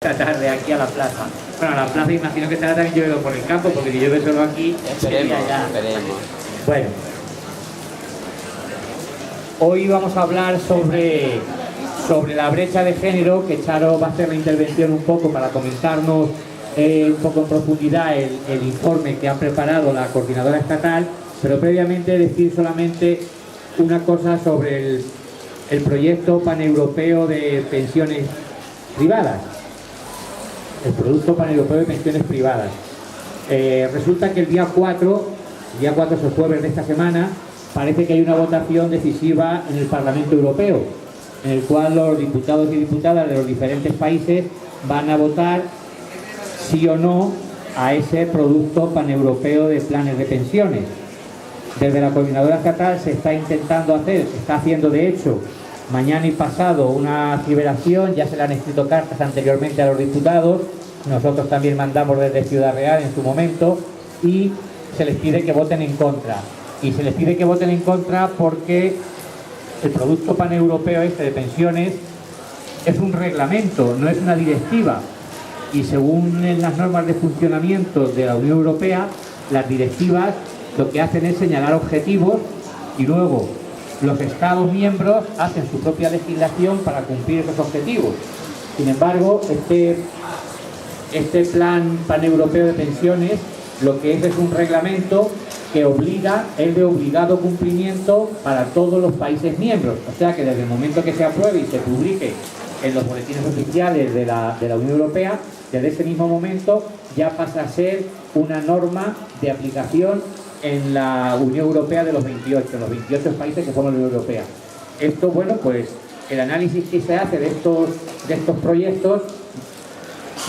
esta tarde aquí a la plaza. Bueno, a la plaza imagino que estará también lloviendo por el campo, porque si llueve solo aquí, Esperemos. Bueno, hoy vamos a hablar sobre la brecha de género, que Charo va a hacer la intervención un poco para comentarnos un poco en profundidad el informe que ha preparado la coordinadora estatal, pero previamente decir solamente una cosa sobre el proyecto paneuropeo de pensiones privadas. El producto paneuropeo de pensiones privadas. Resulta que el día 4 es el jueves de esta semana, parece que hay una votación decisiva en el Parlamento Europeo, en el cual los diputados y diputadas de los diferentes países van a votar sí o no a ese producto paneuropeo de planes de pensiones. Desde la coordinadora estatal se está intentando hacer, se está haciendo de hecho, mañana y pasado una ciberación, ya se le han escrito cartas anteriormente a los diputados, nosotros también mandamos desde Ciudad Real en su momento, y se les pide que voten en contra. Y se les pide que voten en contra porque el producto paneuropeo este de pensiones es un reglamento, no es una directiva. Y según las normas de funcionamiento de la Unión Europea, las directivas lo que hacen es señalar objetivos y luego los Estados miembros hacen su propia legislación para cumplir esos objetivos. Sin embargo, este plan paneuropeo de pensiones lo que es un reglamento que es de obligado cumplimiento para todos los países miembros. O sea que desde el momento que se apruebe y se publique en los boletines oficiales de la Unión Europea, desde ese mismo momento ya pasa a ser una norma de aplicación en la Unión Europea de los 28 países que forman la Unión Europea. Esto, bueno, pues el análisis que se hace de estos proyectos,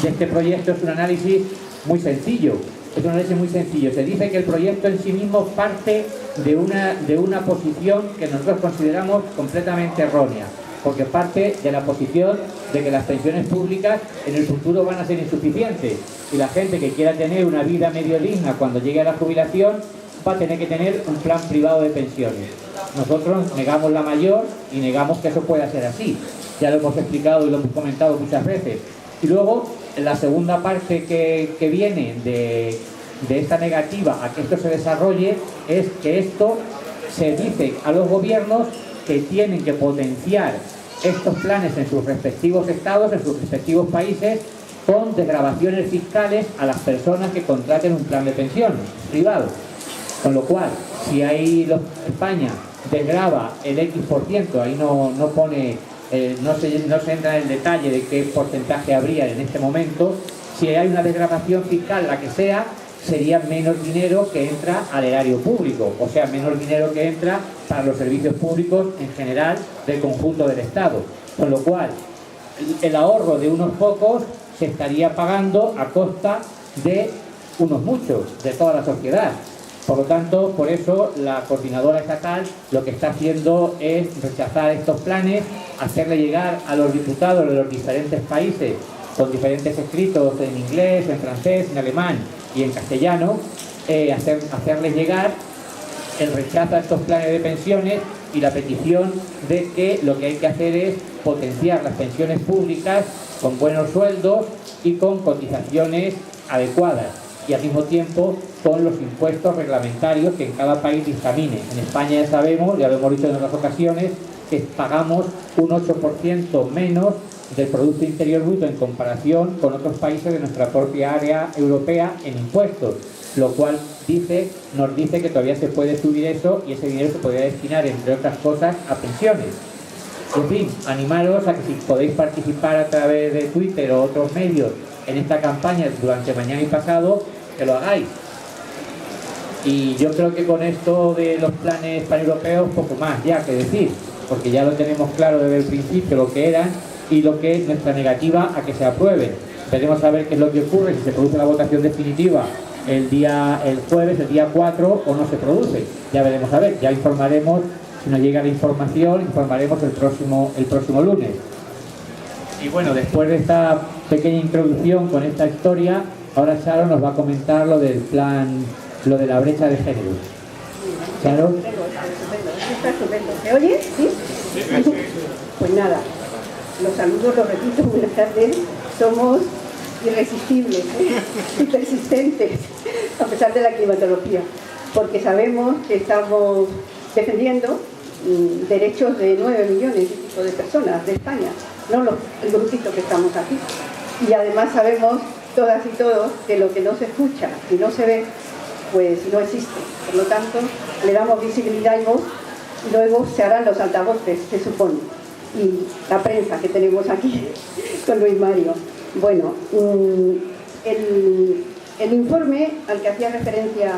de este proyecto, es un análisis muy sencillo. Se dice que el proyecto en sí mismo parte de una posición que nosotros consideramos completamente errónea, porque parte de la posición de que las pensiones públicas en el futuro van a ser insuficientes y la gente que quiera tener una vida medio digna cuando llegue a la jubilación va a tener que tener un plan privado de pensiones. Nosotros negamos la mayor y negamos que eso pueda ser así. Ya lo hemos explicado y lo hemos comentado muchas veces. Y luego, la segunda parte que viene de esta negativa a que esto se desarrolle es que esto se dice a los gobiernos que tienen que potenciar estos planes en sus respectivos estados, en sus respectivos países, con desgravaciones fiscales a las personas que contraten un plan de pensión privado. Con lo cual, si ahí España desgrava el X%, ahí no pone, no se entra en el detalle de qué porcentaje habría en este momento, si hay una desgravación fiscal, la que sea, sería menos dinero que entra al erario público, o sea, menos dinero que entra para los servicios públicos en general del conjunto del Estado. Con lo cual, el ahorro de unos pocos se estaría pagando a costa de unos muchos, de toda la sociedad. Por lo tanto, por eso la coordinadora estatal lo que está haciendo es rechazar estos planes, hacerle llegar a los diputados de los diferentes países con diferentes escritos en inglés, en francés, en alemán y en castellano, hacerles llegar el rechazo a estos planes de pensiones y la petición de que lo que hay que hacer es potenciar las pensiones públicas con buenos sueldos y con cotizaciones adecuadas, y al mismo tiempo con los impuestos reglamentarios que en cada país dictamine. En España ya sabemos, ya lo hemos dicho en otras ocasiones, que pagamos un 8% menos del Producto Interior Bruto en comparación con otros países de nuestra propia área europea en impuestos, lo cual nos dice que todavía se puede subir eso y ese dinero se podría destinar, entre otras cosas, a pensiones. En fin, animaros a que si podéis participar a través de Twitter o otros medios en esta campaña durante mañana y pasado, que lo hagáis. Y yo creo que con esto de los planes paneuropeos, poco más ya que decir, porque ya lo tenemos claro desde el principio lo que eran y lo que es nuestra negativa a que se aprueben. Veremos a ver qué es lo que ocurre, si se produce la votación definitiva el jueves, el día 4, o no se produce. Ya veremos a ver, ya informaremos, si nos llega la información, informaremos el próximo lunes. Y bueno, después de esta pequeña introducción con esta historia, ahora Charo nos va a comentar lo del plan, lo de la brecha de género. Charo. Está estupendo. ¿Se oye? ¿Sí? Pues nada, los saludos, los repito, buenas tardes. somos irresistibles, y persistentes, a pesar de la climatología, porque sabemos que estamos defendiendo derechos de 9 millones y pico de personas de España, no el grupito que estamos aquí. Y además sabemos todas y todos que lo que no se escucha y no se ve, pues no existe. Por lo tanto, le damos visibilidad y voz, y luego se harán los altavoces, se supone, y la prensa que tenemos aquí con Luis Mario. Bueno, el informe al que hacía referencia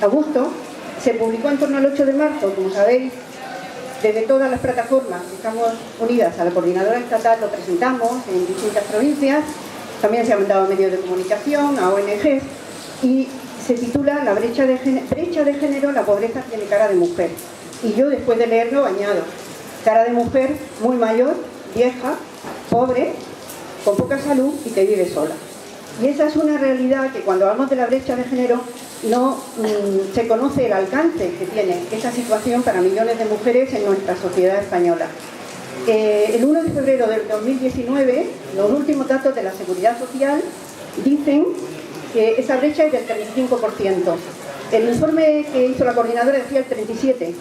Augusto se publicó en torno al 8 de marzo, como sabéis. Desde todas las plataformas que estamos unidas a la coordinadora estatal lo presentamos en distintas provincias, también se ha mandado a medios de comunicación, a ONGs, y se titula La brecha de género, la pobreza tiene cara de mujer. Y yo, después de leerlo, añado, cara de mujer muy mayor, vieja, pobre, con poca salud y que vive sola. Y esa es una realidad que cuando hablamos de la brecha de género no se conoce el alcance que tiene esa situación para millones de mujeres en nuestra sociedad española. El 1 de febrero del 2019, los últimos datos de la Seguridad Social dicen que esa brecha es del 35%. El informe que hizo la coordinadora decía el 37,2%,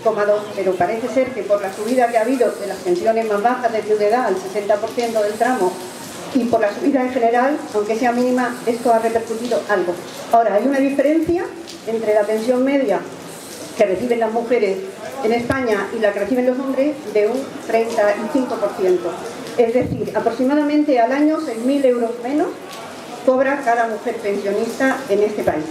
pero parece ser que por la subida que ha habido de las pensiones más bajas de viudedad al 60% del tramo y por la subida en general, aunque sea mínima, esto ha repercutido algo. Ahora, hay una diferencia entre la pensión media que reciben las mujeres en España y la que reciben los hombres de un 35%. Es decir, aproximadamente al año 6.000 euros menos cobra cada mujer pensionista en este país.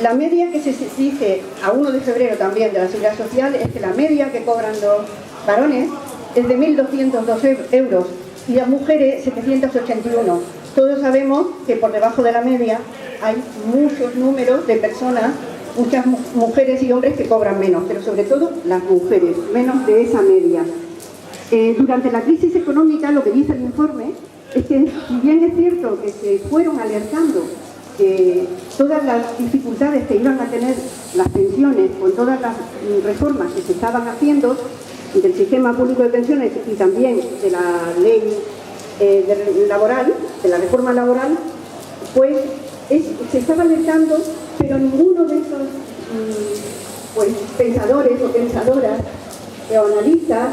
La media que se dice a 1 de febrero también de la Seguridad Social es que la media que cobran los varones es de 1.202 euros y las mujeres 781. Todos sabemos que por debajo de la media hay muchos números de personas, muchas mujeres y hombres que cobran menos, pero sobre todo las mujeres, menos de esa media. Durante la crisis económica, lo que dice el informe es que, si bien es cierto que se fueron alertando que todas las dificultades que iban a tener las pensiones con todas las reformas que se estaban haciendo del sistema público de pensiones y también de la ley laboral, de la reforma laboral, pues se estaba alertando, pero ninguno de esos pues, pensadores o pensadoras o analistas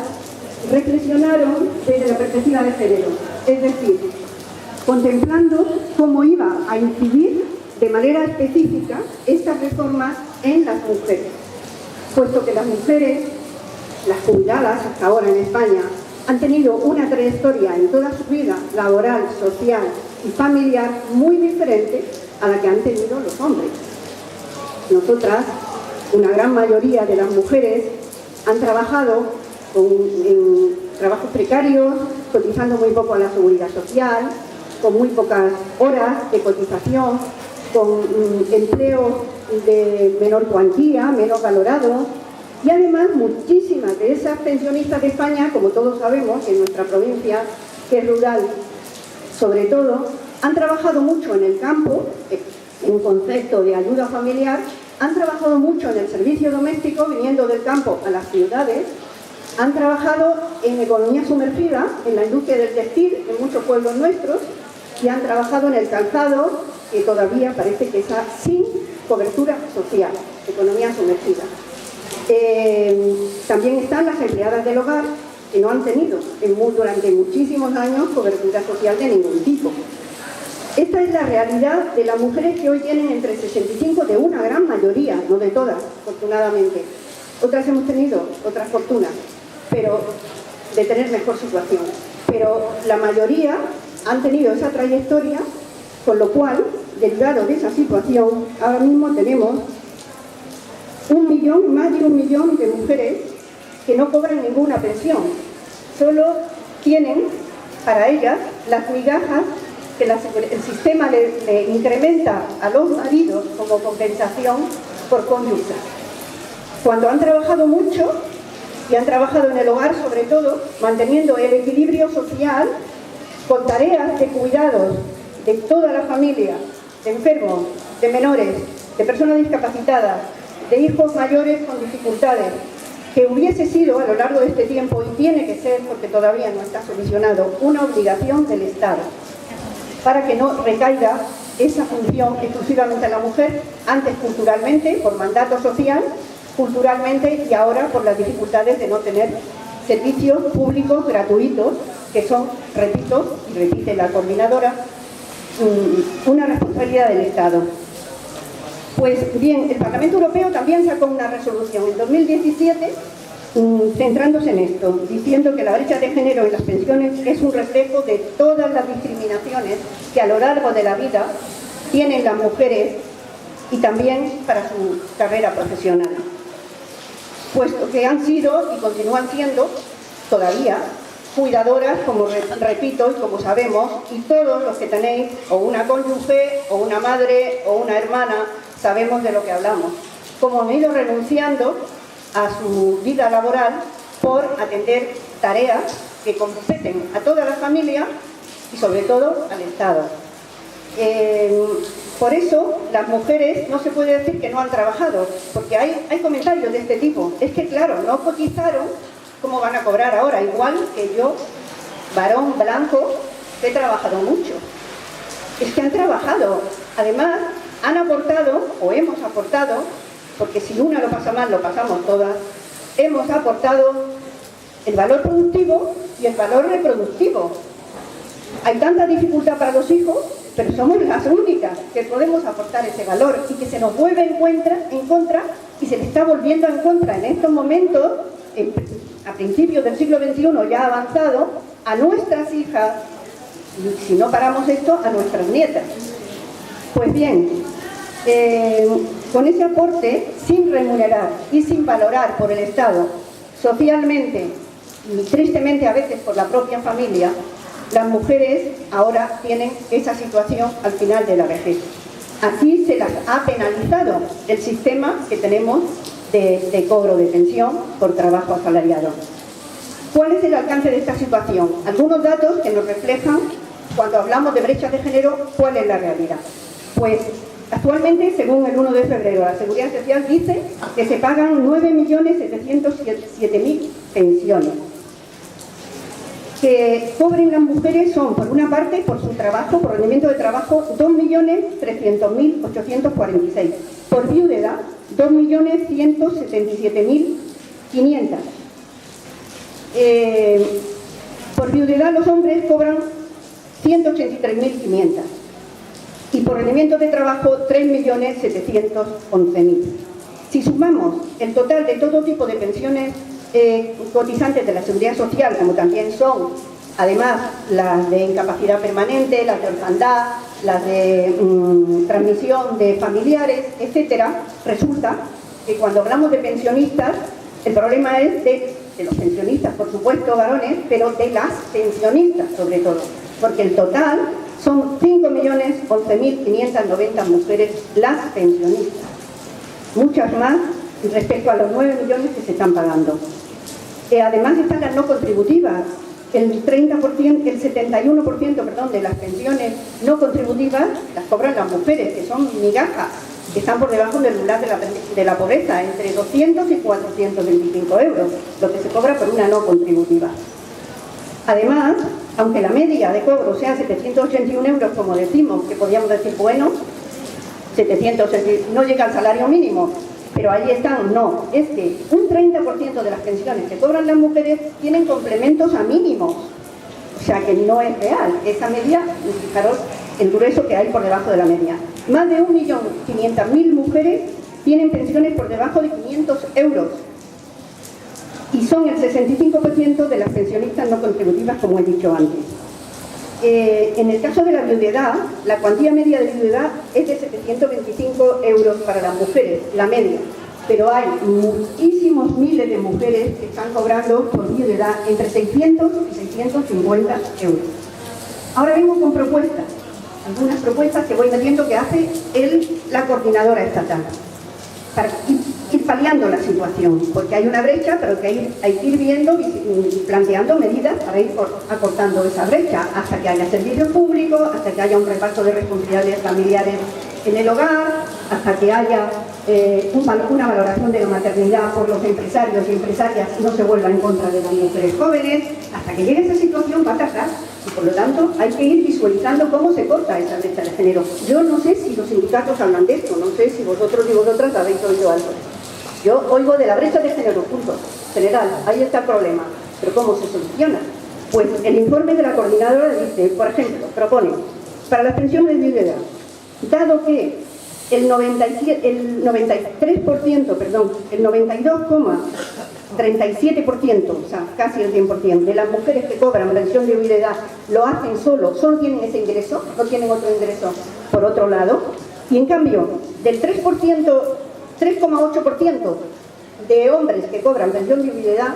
reflexionaron desde la perspectiva de género, es decir, contemplando cómo iba a incidir de manera específica estas reformas en las mujeres, puesto que las mujeres, las jubiladas hasta ahora en España, han tenido una trayectoria en toda su vida laboral, social y familiar muy diferente a la que han tenido los hombres. Nosotras, una gran mayoría de las mujeres, han trabajado en trabajos precarios, cotizando muy poco a la seguridad social, con muy pocas horas de cotización, con empleos de menor cuantía, menos valorados. Y además, muchísimas de esas pensionistas de España, como todos sabemos, en nuestra provincia, que es rural, sobre todo, han trabajado mucho en el campo, en concepto de ayuda familiar, han trabajado mucho en el servicio doméstico, viniendo del campo a las ciudades, han trabajado en economía sumergida, en la industria del textil, en muchos pueblos nuestros, y han trabajado en el calzado, que todavía parece que está sin cobertura social, economía sumergida. También están las empleadas del hogar, que no han tenido durante muchísimos años cobertura social de ningún tipo. Esta es la realidad de las mujeres que hoy tienen entre 65, de una gran mayoría, no de todas, afortunadamente. Otras hemos tenido otras fortunas, pero de tener mejor situación. Pero la mayoría han tenido esa trayectoria, con lo cual, derivado de esa situación, ahora mismo tenemos más de 1 millón de mujeres que no cobran ninguna pensión. Solo tienen para ellas las migajas que el sistema le incrementa a los maridos como compensación por cónyuge. Cuando han trabajado mucho y han trabajado en el hogar, sobre todo, manteniendo el equilibrio social con tareas de cuidados de toda la familia, de enfermos, de menores, de personas discapacitadas, de hijos mayores con dificultades, que hubiese sido a lo largo de este tiempo, y tiene que ser, porque todavía no está solucionado, una obligación del Estado, para que no recaiga esa función exclusivamente a la mujer, antes culturalmente, por mandato social, culturalmente, y ahora por las dificultades de no tener servicios públicos gratuitos, que son, repito, y repite la coordinadora, una responsabilidad del Estado. Pues bien, el Parlamento Europeo también sacó una resolución en 2017 centrándose en esto, diciendo que la brecha de género en las pensiones es un reflejo de todas las discriminaciones que a lo largo de la vida tienen las mujeres y también para su carrera profesional, puesto que han sido y continúan siendo todavía cuidadoras, como repito y como sabemos, y todos los que tenéis o una cónyuge o una madre o una hermana sabemos de lo que hablamos, como han ido renunciando a su vida laboral por atender tareas que competen a toda la familia y sobre todo al Estado. Por eso las mujeres no se puede decir que no han trabajado, porque hay comentarios de este tipo. Es que claro, no cotizaron, ¿cómo van a cobrar ahora? Igual que yo, varón blanco, he trabajado mucho. Es que han trabajado. Además, han aportado, o hemos aportado, porque si una lo pasa mal, lo pasamos todas, hemos aportado el valor productivo y el valor reproductivo. Hay tanta dificultad para los hijos, pero somos las únicas que podemos aportar ese valor y que se nos vuelve en contra y se le está volviendo en contra en estos momentos, a principios del siglo XXI ya avanzado, a nuestras hijas, y si no paramos esto, a nuestras nietas. Pues bien, con ese aporte, sin remunerar y sin valorar por el Estado, socialmente y tristemente a veces por la propia familia, las mujeres ahora tienen esa situación al final de la vejez. Así se las ha penalizado el sistema que tenemos de cobro de pensión por trabajo asalariado. ¿Cuál es el alcance de esta situación? Algunos datos que nos reflejan, cuando hablamos de brechas de género, cuál es la realidad. Pues actualmente, según el 1 de febrero, la Seguridad Social dice que se pagan 9.707.000 pensiones. Que cobren las mujeres son, por una parte, por su trabajo, por rendimiento de trabajo, 2.300.846. Por viudedad, 2.177.500. Por viudedad los hombres cobran 183.500. Y por rendimiento de trabajo, 3.711.000. Si sumamos el total de todo tipo de pensiones cotizantes de la Seguridad Social, como también son, además, las de incapacidad permanente, las de orfandad, las de transmisión de familiares, etcétera, resulta que cuando hablamos de pensionistas, el problema es de los pensionistas, por supuesto, varones, pero de las pensionistas, sobre todo, porque el total son 5.011.590 mujeres las pensionistas, muchas más respecto a los 9 millones que se están pagando. Además están las no contributivas. El 71% de las pensiones no contributivas las cobran las mujeres, que son migajas, que están por debajo del umbral de la pobreza, entre 200 y 425 euros, lo que se cobra por una no contributiva. Además, aunque la media de cobro sea 781 euros, como decimos, que podríamos decir, bueno, 780, no llega al salario mínimo, pero ahí están, no, es que un 30% de las pensiones que cobran las mujeres tienen complementos a mínimos, o sea que no es real, esa media, fijaros el grueso que hay por debajo de la media. Más de 1.500.000 mujeres tienen pensiones por debajo de 500 euros y son el 65% de las pensionistas no contributivas, como he dicho antes. En el caso de la viudedad, la cuantía media de viudedad es de 725 euros para las mujeres, la media, pero hay muchísimos miles de mujeres que están cobrando por viudedad entre 600 y 650 euros. Ahora vengo con propuestas, algunas propuestas que voy metiendo que hace la coordinadora estatal, para ir paliando la situación, porque hay una brecha, pero que hay que ir viendo y planteando medidas para ir acortando esa brecha, hasta que haya servicios públicos, hasta que haya un reparto de responsabilidades familiares en el hogar, hasta que haya una valoración de la maternidad por los empresarios y empresarias no se vuelva en contra de las mujeres jóvenes. Hasta que llegue esa situación va a tardar y por lo tanto hay que ir visualizando cómo se corta esa brecha de género. Yo no sé si los sindicatos hablan de esto, no sé si vosotros y vosotras habéis oído algo. Yo oigo de la brecha de género, punto, general, ahí está el problema. Pero ¿cómo se soluciona? Pues el informe de la coordinadora dice, por ejemplo, propone, para las pensiones de viudedad, dado que el 92,37%, o sea, casi el 100% de las mujeres que cobran pensión de viudedad lo hacen solo tienen ese ingreso, no tienen otro ingreso por otro lado, y en cambio, del 3,8% de hombres que cobran pensión de viudedad,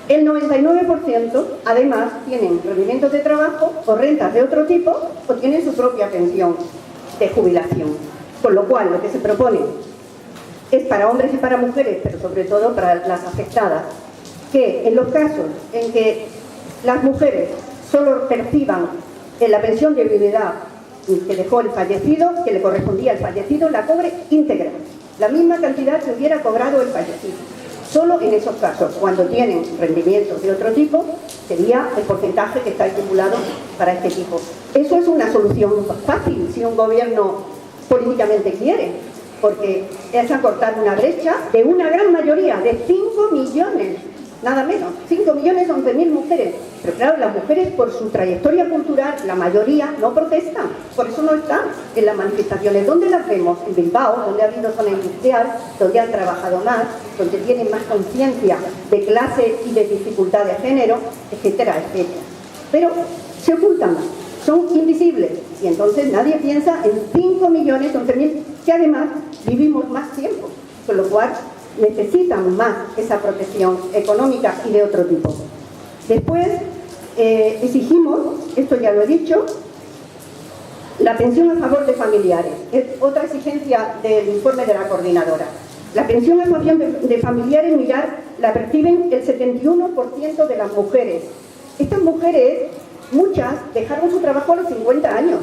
el 99% además tienen rendimientos de trabajo o rentas de otro tipo o tienen su propia pensión de jubilación. Con lo cual, lo que se propone es para hombres y para mujeres, pero sobre todo para las afectadas, que en los casos en que las mujeres solo perciban en la pensión de viudedad que dejó el fallecido, que le correspondía al fallecido, la cobre íntegra, la misma cantidad que hubiera cobrado el fallecido. Solo en esos casos, cuando tienen rendimientos de otro tipo, sería el porcentaje que está estipulado para este tipo. Eso es una solución fácil si un gobierno políticamente quiere, porque es acortar una brecha de una gran mayoría, de 5 millones, nada menos, 5.011.000 mujeres. Pero claro, las mujeres por su trayectoria cultural, la mayoría no protestan, por eso no están en las manifestaciones. ¿Dónde las vemos? En Bilbao, donde ha habido zona industrial, donde han trabajado más, donde tienen más conciencia de clase y de dificultad de género, etcétera, etcétera. Pero se ocultan más, son invisibles, y entonces nadie piensa en 5.011.000 que además vivimos más tiempo, con lo cual necesitan más esa protección económica y de otro tipo. Después exigimos, esto ya lo he dicho, la pensión a favor de familiares. Es otra exigencia del informe de la coordinadora. La pensión a favor de familiares, mirar, la perciben el 71% de las mujeres. Estas mujeres, muchas, dejaron su trabajo a los 50 años,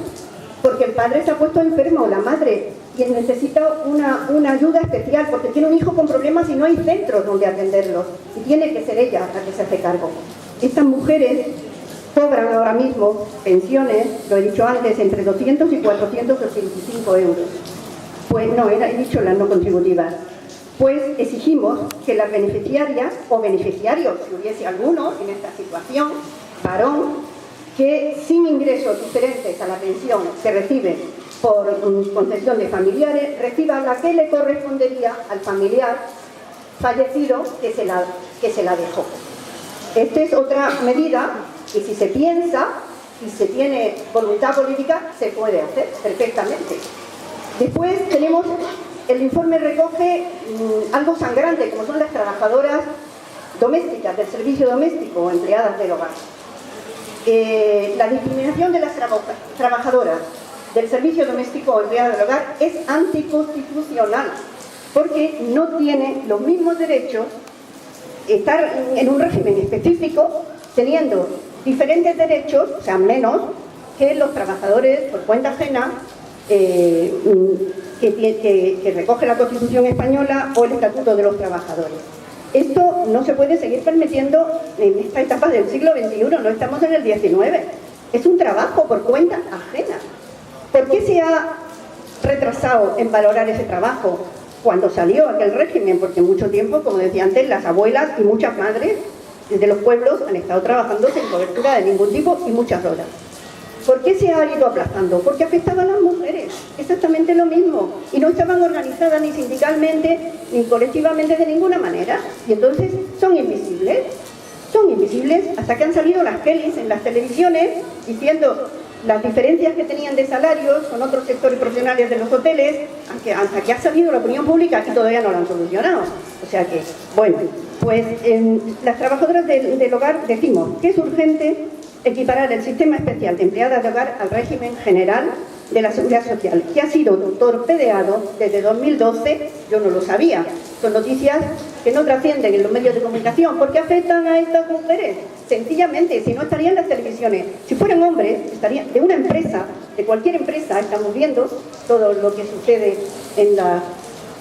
porque el padre se ha puesto enfermo o la madre y necesita una ayuda especial porque tiene un hijo con problemas y no hay centros donde atenderlos y tiene que ser ella la que se hace cargo. Estas mujeres cobran ahora mismo pensiones, lo he dicho antes, entre 200 y 485 euros. Pues no, he dicho las no contributivas. Pues exigimos que las beneficiarias o beneficiarios, si hubiese alguno en esta situación, varón, que sin ingresos diferentes a la pensión que recibe por concesión de familiares, reciba la que le correspondería al familiar fallecido que se la dejó. Esta es otra medida que si se piensa y se tiene voluntad política, se puede hacer perfectamente. Después tenemos, el informe recoge algo sangrante, como son las trabajadoras domésticas, del servicio doméstico o empleadas del hogar. La discriminación de las trabajadoras del servicio doméstico o empleadas del hogar es anticonstitucional, porque no tienen los mismos derechos, estar en un régimen específico, teniendo diferentes derechos, o sea, menos, que los trabajadores por cuenta ajena, que recoge la Constitución española o el Estatuto de los Trabajadores. Esto no se puede seguir permitiendo en esta etapa del siglo XXI, no estamos en el XIX. Es un trabajo por cuenta ajena. ¿Por qué se ha retrasado en valorar ese trabajo cuando salió aquel régimen? Porque mucho tiempo, como decía antes, las abuelas y muchas madres de los pueblos han estado trabajando sin cobertura de ningún tipo y muchas horas. ¿Por qué se ha ido aplazando? Porque afectaban a las mujeres, exactamente lo mismo, y no estaban organizadas ni sindicalmente ni colectivamente de ninguna manera, y entonces son invisibles hasta que han salido las pelis en las televisiones diciendo las diferencias que tenían de salarios con otros sectores profesionales de los hoteles, hasta que ha salido la opinión pública y todavía no lo han solucionado. O sea que, bueno, pues las trabajadoras del hogar decimos que es urgente equiparar el sistema especial de empleadas de hogar al régimen general de la Seguridad Social, que ha sido torpedeado desde 2012, yo no lo sabía, son noticias que no trascienden en los medios de comunicación, porque afectan a estas mujeres, sencillamente, si no estarían en las televisiones, si fueran hombres, estarían de una empresa, de cualquier empresa, estamos viendo todo lo que sucede en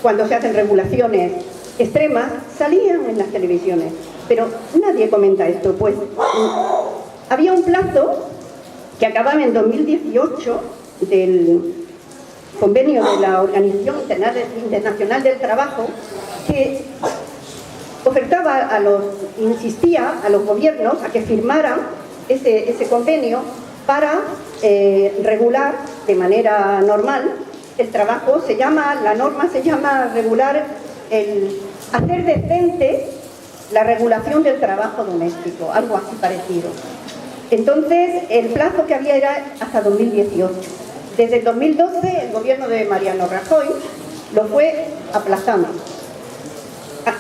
cuando se hacen regulaciones extremas, salían en las televisiones. Pero nadie comenta esto, pues había un plazo que acababa en 2018 del convenio de la Organización Internacional del Trabajo, que ofertaba insistía a los gobiernos a que firmaran ese convenio para regular de manera normal el trabajo. La norma se llama regular hacer decente la regulación del trabajo doméstico, algo así parecido. Entonces, el plazo que había era hasta 2018. Desde el 2012, el gobierno de Mariano Rajoy lo fue aplazando.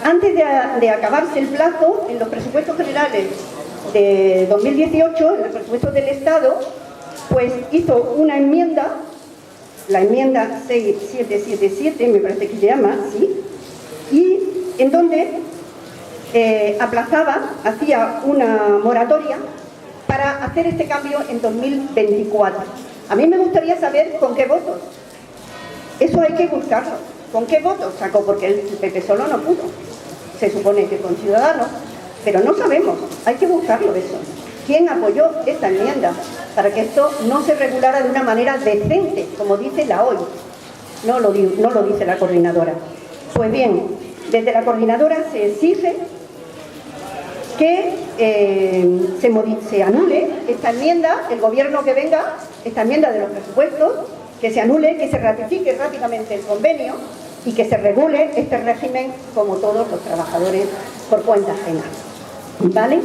Antes de acabarse el plazo, en los presupuestos generales de 2018, en los presupuestos del Estado, pues hizo una enmienda, la enmienda 6777, me parece que se llama, ¿sí? Y en donde hacía una moratoria para hacer este cambio en 2024. A mí me gustaría saber con qué votos. Eso hay que buscarlo. ¿Con qué votos sacó? Porque el PP solo no pudo. Se supone que con Ciudadanos, pero no sabemos. Hay que buscarlo eso. ¿Quién apoyó esta enmienda? Para que esto no se regulara de una manera decente, como dice la OIT. No lo dice la coordinadora. Pues bien, desde la coordinadora se exige que se anule esta enmienda, el gobierno que venga, esta enmienda de los presupuestos, que se anule, que se ratifique rápidamente el convenio y que se regule este régimen como todos los trabajadores por cuenta ajena. ¿Vale?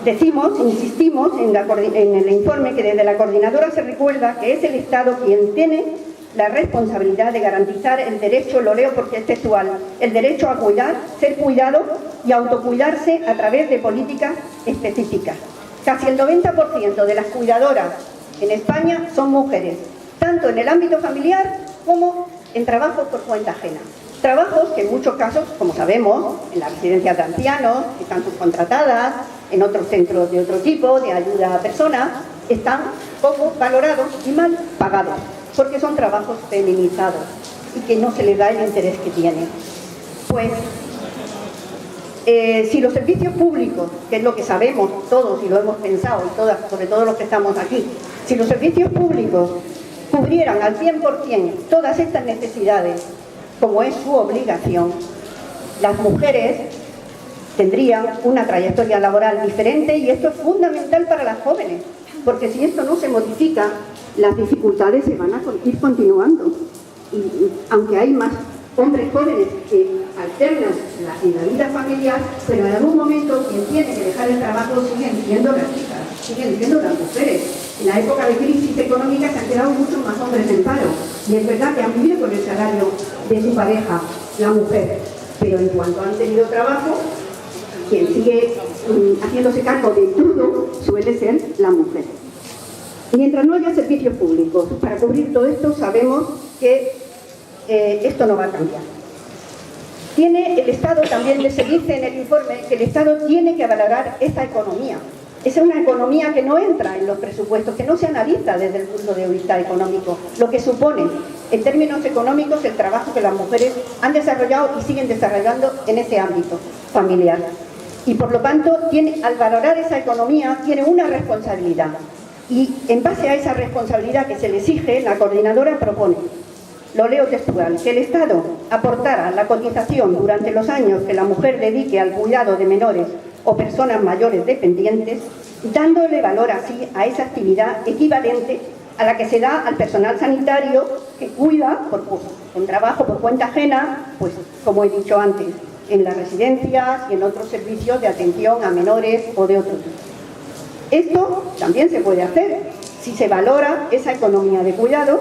Insistimos en el informe que desde la coordinadora se recuerda que es el Estado quien tiene la responsabilidad de garantizar el derecho, lo leo porque es textual, el derecho a cuidar, ser cuidado y autocuidarse a través de políticas específicas. Casi el 90% de las cuidadoras en España son mujeres, tanto en el ámbito familiar como en trabajos por cuenta ajena. Trabajos que en muchos casos, como sabemos, en las residencias de ancianos, que están subcontratadas, en otros centros de otro tipo, de ayuda a personas, están poco valorados y mal pagados, porque son trabajos feminizados y que no se les da el interés que tienen. Pues, si los servicios públicos, que es lo que sabemos todos y lo hemos pensado, y todas, sobre todo los que estamos aquí, si los servicios públicos cubrieran al 100% todas estas necesidades, como es su obligación, las mujeres tendrían una trayectoria laboral diferente, y esto es fundamental para las jóvenes, porque si esto no se modifica, las dificultades se van a ir continuando. Y aunque hay más hombres jóvenes que alternan la vida familiar, pero en algún momento quien tiene que dejar el trabajo siguen siendo las chicas, siguen siendo las mujeres. En la época de crisis económica se han quedado muchos más hombres en paro, y es verdad que han vivido con el salario de su pareja, la mujer, pero en cuanto han tenido trabajo, quien sigue haciéndose cargo de todo suele ser la mujer. Mientras no haya servicios públicos para cubrir todo esto, sabemos que esto no va a cambiar. El Estado, también se dice en el informe, que el Estado tiene que valorar esta economía. Esa es una economía que no entra en los presupuestos, que no se analiza desde el punto de vista económico, lo que supone, en términos económicos, el trabajo que las mujeres han desarrollado y siguen desarrollando en ese ámbito familiar. Y por lo tanto, al valorar esa economía, tiene una responsabilidad. Y en base a esa responsabilidad que se le exige, la coordinadora propone, lo leo textual, que el Estado aportara la cotización durante los años que la mujer dedique al cuidado de menores o personas mayores dependientes, dándole valor así a esa actividad equivalente a la que se da al personal sanitario que cuida con trabajo por cuenta ajena, pues como he dicho antes, en las residencias y en otros servicios de atención a menores o de otro tipo. Esto también se puede hacer si se valora esa economía de cuidados,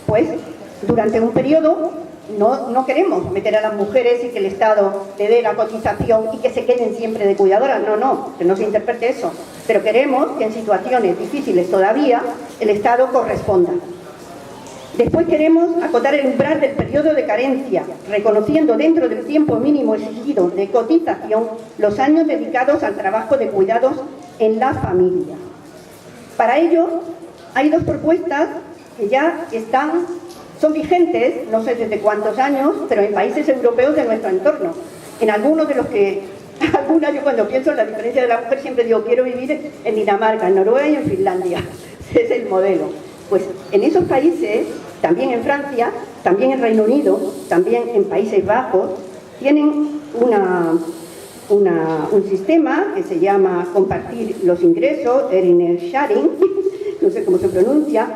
pues durante un periodo no queremos meter a las mujeres y que el Estado le dé la cotización y que se queden siempre de cuidadoras, que no se interprete eso, pero queremos que en situaciones difíciles todavía el Estado corresponda. Después queremos acotar el umbral del periodo de carencia, reconociendo dentro del tiempo mínimo exigido de cotización los años dedicados al trabajo de cuidados en la familia. Para ello, hay dos propuestas que ya están son vigentes, no sé desde cuántos años, pero en países europeos de nuestro entorno. En algunos de los que, yo cuando pienso en la diferencia de la mujer siempre digo, quiero vivir en Dinamarca, en Noruega y en Finlandia. Es el modelo. Pues en esos países, también en Francia, también en Reino Unido, también en Países Bajos, tienen un sistema que se llama compartir los ingresos, earning sharing, no sé cómo se pronuncia,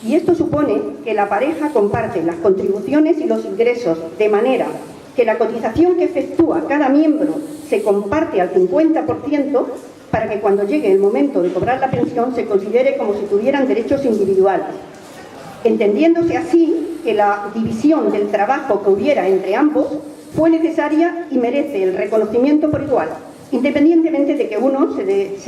y esto supone que la pareja comparte las contribuciones y los ingresos de manera que la cotización que efectúa cada miembro se comparte al 50% para que cuando llegue el momento de cobrar la pensión se considere como si tuvieran derechos individuales, entendiéndose así que la división del trabajo que hubiera entre ambos fue necesaria y merece el reconocimiento por igual, independientemente de que uno se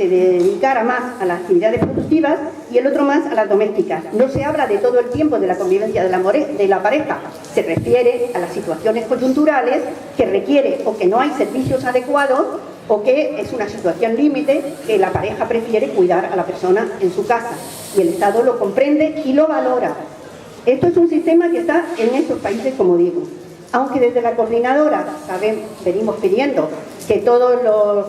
dedicara más a las actividades productivas y el otro más a las domésticas. No se habla de todo el tiempo de la convivencia de la pareja, se refiere a las situaciones coyunturales que requiere o que no hay servicios adecuados o que es una situación límite que la pareja prefiere cuidar a la persona en su casa y el Estado lo comprende y lo valora. Esto es un sistema que está en estos países, como digo. Aunque desde la coordinadora venimos pidiendo que todos los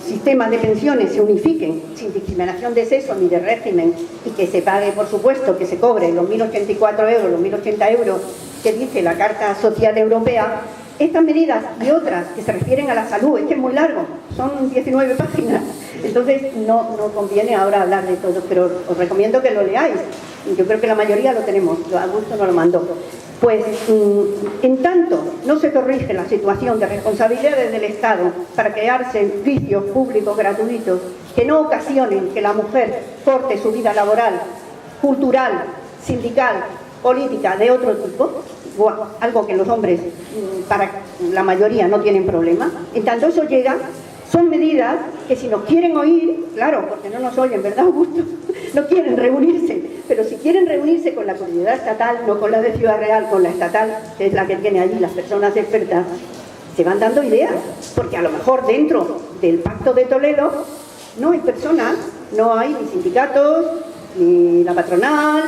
sistemas de pensiones se unifiquen sin discriminación de sexo ni de régimen y que se pague, por supuesto, que se cobre los 1.084 euros, los 1.080 euros que dice la Carta Social Europea, estas medidas y otras que se refieren a la salud, es que es muy largo, son 19 páginas, entonces no conviene ahora hablar de todo, pero os recomiendo que lo leáis. Yo creo que la mayoría lo tenemos, Augusto nos lo mandó. Pues, en tanto no se corrige la situación de responsabilidades del Estado para crear servicios públicos gratuitos que no ocasionen que la mujer corte su vida laboral, cultural, sindical, política, de otro tipo, algo que los hombres, para la mayoría, no tienen problema, en tanto eso llega, son medidas que si nos quieren oír, claro, porque no nos oyen, ¿verdad, Augusto? No quieren reunirse, pero si quieren reunirse con la comunidad estatal, no con la de Ciudad Real, con la estatal, que es la que tiene allí las personas expertas, se van dando ideas, porque a lo mejor dentro del Pacto de Toledo no hay personas, no hay ni sindicatos, ni la patronal,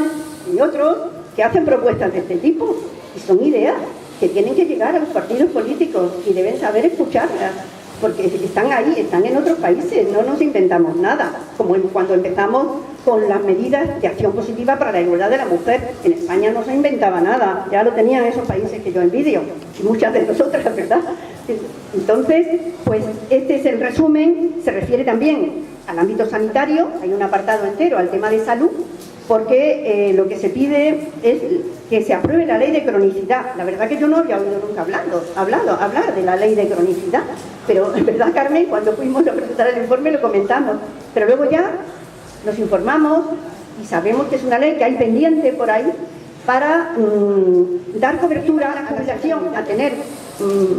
ni otros, que hacen propuestas de este tipo, y son ideas que tienen que llegar a los partidos políticos y deben saber escucharlas. Porque están ahí, están en otros países, no nos inventamos nada, como cuando empezamos con las medidas de acción positiva para la igualdad de la mujer. En España no se inventaba nada, ya lo tenían esos países que yo envidio, y muchas de nosotras, ¿verdad? Entonces, pues este es el resumen, se refiere también al ámbito sanitario, hay un apartado entero al tema de salud, porque lo que se pide es que se apruebe la ley de cronicidad. La verdad que yo no había oído nunca hablar de la ley de cronicidad, pero en verdad, Carmen, cuando fuimos a presentar el informe lo comentamos, pero luego ya nos informamos y sabemos que es una ley que hay pendiente por ahí para dar cobertura a la jubilación, a tener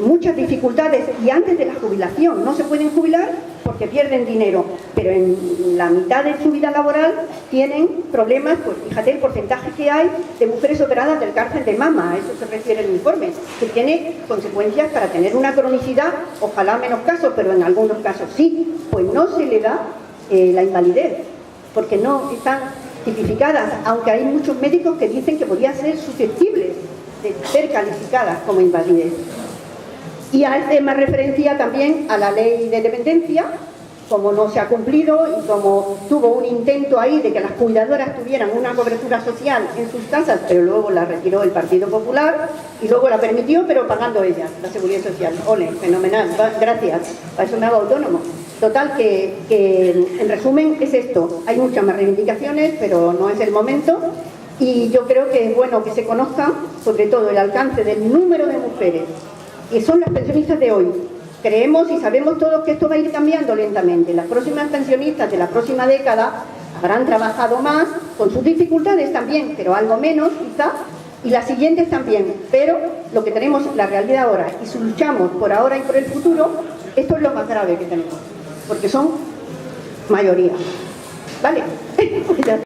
muchas dificultades, y antes de la jubilación no se pueden jubilar porque pierden dinero, pero en la mitad de su vida laboral tienen problemas. Pues fíjate el porcentaje que hay de mujeres operadas del cáncer de mama, a eso se refiere el informe, que tiene consecuencias para tener una cronicidad, ojalá menos casos, pero en algunos casos sí, pues no se le da la invalidez, porque no están tipificadas, aunque hay muchos médicos que dicen que podían ser susceptibles de ser calificadas como invalidez. Y hace más referencia también a la ley de dependencia, como no se ha cumplido y como tuvo un intento ahí de que las cuidadoras tuvieran una cobertura social en sus casas, pero luego la retiró el Partido Popular y luego la permitió, pero pagando ellas la seguridad social. Ole, fenomenal, gracias, para eso me hago autónomo. Total, que en resumen es esto, hay muchas más reivindicaciones, pero no es el momento, y yo creo que es bueno que se conozca sobre todo el alcance del número de mujeres que son las pensionistas de hoy. Creemos y sabemos todos que esto va a ir cambiando lentamente. Las próximas pensionistas de la próxima década habrán trabajado más, con sus dificultades también, pero algo menos quizá, y las siguientes también. Pero lo que tenemos es la realidad ahora, y si luchamos por ahora y por el futuro, esto es lo más grave que tenemos, porque son mayoría. ¿Vale?